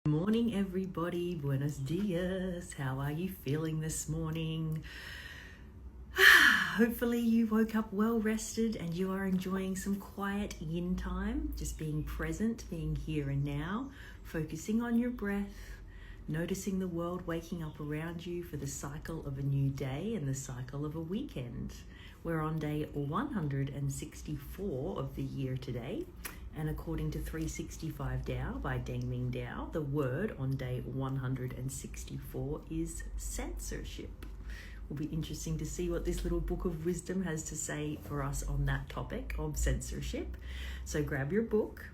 Morning, everybody. Buenos dias. How are you feeling this morning? Hopefully you woke up well rested and you are enjoying some quiet yin time, just being present, being here and now, focusing on your breath, noticing the world waking up around you for the cycle of a new day and the cycle of a weekend. We're on day 164 of the year today. And according to 365 Tao by Deng Tao, the word on day 164 is censorship. Will be interesting to see what this little book of wisdom has to say for us on that topic of censorship. So grab your book,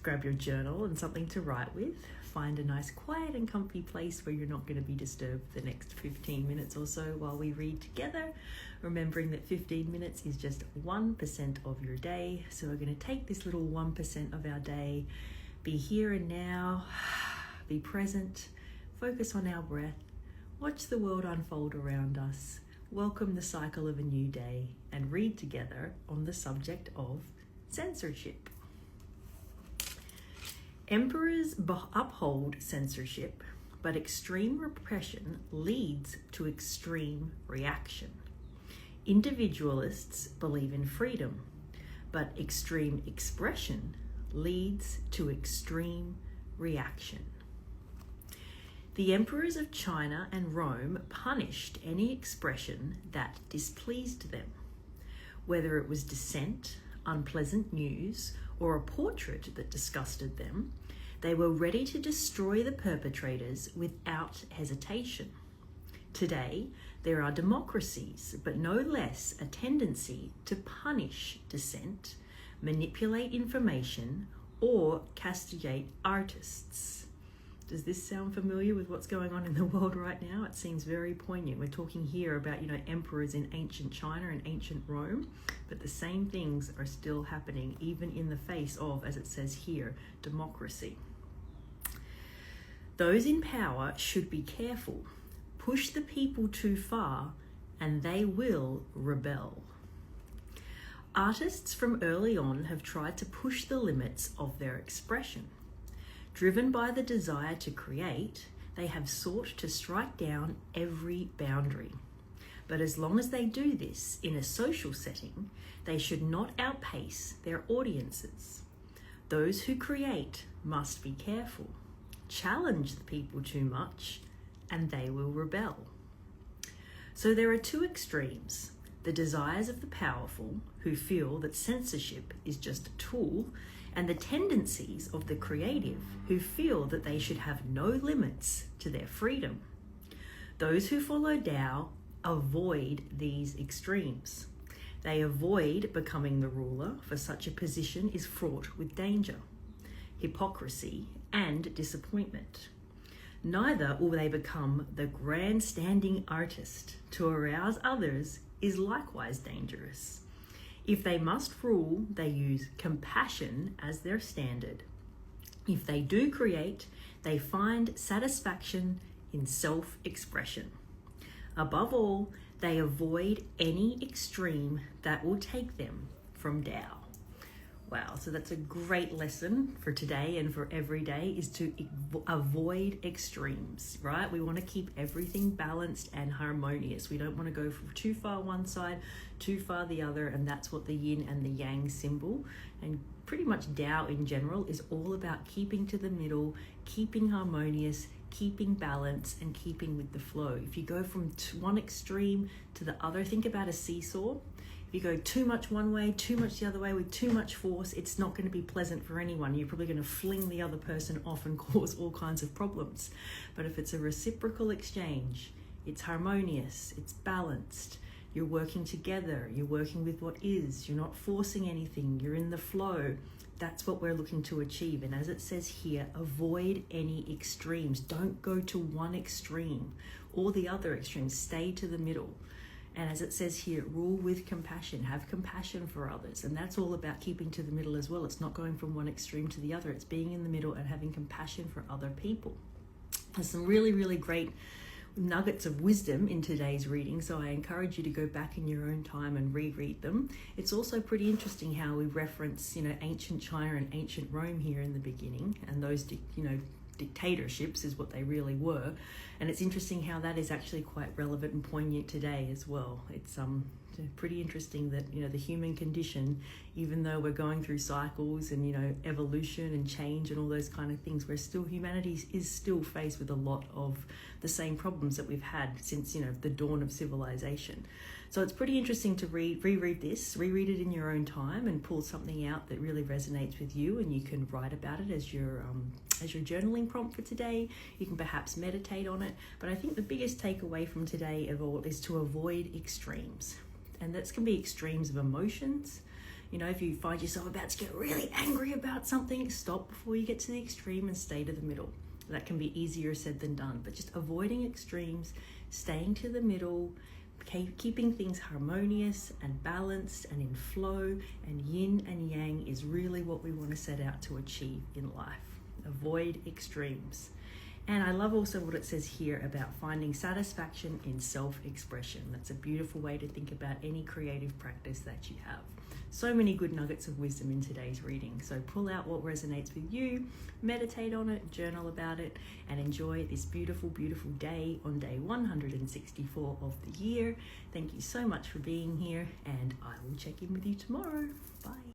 grab your journal and something to write with. Find a nice quiet and comfy place where you're not going to be disturbed for the next 15 minutes or so while we read together, remembering that 15 minutes is just 1% of your day. So we're going to take this little 1% of our day, be here and now, be present, focus on our breath, watch the world unfold around us, welcome the cycle of a new day, and read together on the subject of censorship. Emperors uphold censorship, but extreme repression leads to extreme reaction. Individualists believe in freedom, but extreme expression leads to extreme reaction. The emperors of China and Rome punished any expression that displeased them, whether it was dissent, unpleasant news, or a portrait that disgusted them. They were ready to destroy the perpetrators without hesitation. Today, there are democracies, but no less a tendency to punish dissent, manipulate information, or castigate artists. Does this sound familiar with what's going on in the world right now? It seems very poignant. We're talking here about, emperors in ancient China and ancient Rome, but the same things are still happening, even in the face of, as it says here, democracy. Those in power should be careful. Push the people too far, and they will rebel. Artists from early on have tried to push the limits of their expression. Driven by the desire to create, they have sought to strike down every boundary. But as long as they do this in a social setting, they should not outpace their audiences. Those who create must be careful. Challenge the people too much, and they will rebel. So there are two extremes: the desires of the powerful, who feel that censorship is just a tool, and the tendencies of the creative, who feel that they should have no limits to their freedom. Those who follow Tao avoid these extremes. They avoid becoming the ruler, for such a position is fraught with danger, hypocrisy, and disappointment. Neither will they become the grandstanding artist. To arouse others is likewise dangerous. If they must rule, they use compassion as their standard. If they do create, they find satisfaction in self-expression. Above all, they avoid any extreme that will take them from Tao. Wow, so that's a great lesson for today and for every day, is to avoid extremes, right? We want to keep everything balanced and harmonious. We don't want to go too far one side, too far the other, and that's what the yin and the yang symbol, and pretty much Tao in general, is all about keeping to the middle, keeping harmonious, keeping balance, and keeping with the flow. If you go from one extreme to the other, think about a seesaw. If you go too much one way, too much the other way, with too much force, it's not going to be pleasant for anyone. You're probably going to fling the other person off and cause all kinds of problems. But if it's a reciprocal exchange, it's harmonious, it's balanced, you're working together, you're working with what is, you're not forcing anything, you're in the flow. That's what we're looking to achieve. And as it says here, avoid any extremes. Don't go to one extreme or the other extremes. Stay to the middle. And as it says here, rule with compassion, have compassion for others. And that's all about keeping to the middle as well. It's not going from one extreme to the other. It's being in the middle and having compassion for other people. There's some really, really great nuggets of wisdom in today's reading, so I encourage you to go back in your own time and reread them. It's also pretty interesting how we reference, ancient China and ancient Rome here in the beginning, and those, dictatorships is what they really were. And it's interesting how that is actually quite relevant and poignant today as well. It's pretty interesting that, you know, the human condition, even though we're going through cycles and, you know, evolution and change and all those kind of things, humanity is still faced with a lot of the same problems that we've had since, you know, the dawn of civilization. So it's pretty interesting to reread it in your own time and pull something out that really resonates with you, and you can write about it as your journaling prompt for today. You can perhaps meditate on it. But I think the biggest takeaway from today of all is to avoid extremes. And that's can be extremes of emotions. You know, if you find yourself about to get really angry about something, stop before you get to the extreme and stay to the middle. That can be easier said than done, but just avoiding extremes, staying to the middle, keeping things harmonious and balanced and in flow, and yin and yang is really what we want to set out to achieve in life. Avoid extremes. And I love also what it says here about finding satisfaction in self-expression. That's a beautiful way to think about any creative practice that you have. So many good nuggets of wisdom in today's reading. So pull out what resonates with you, meditate on it, journal about it, and enjoy this beautiful, beautiful day on day 164 of the year. Thank you so much for being here, and I will check in with you tomorrow. Bye.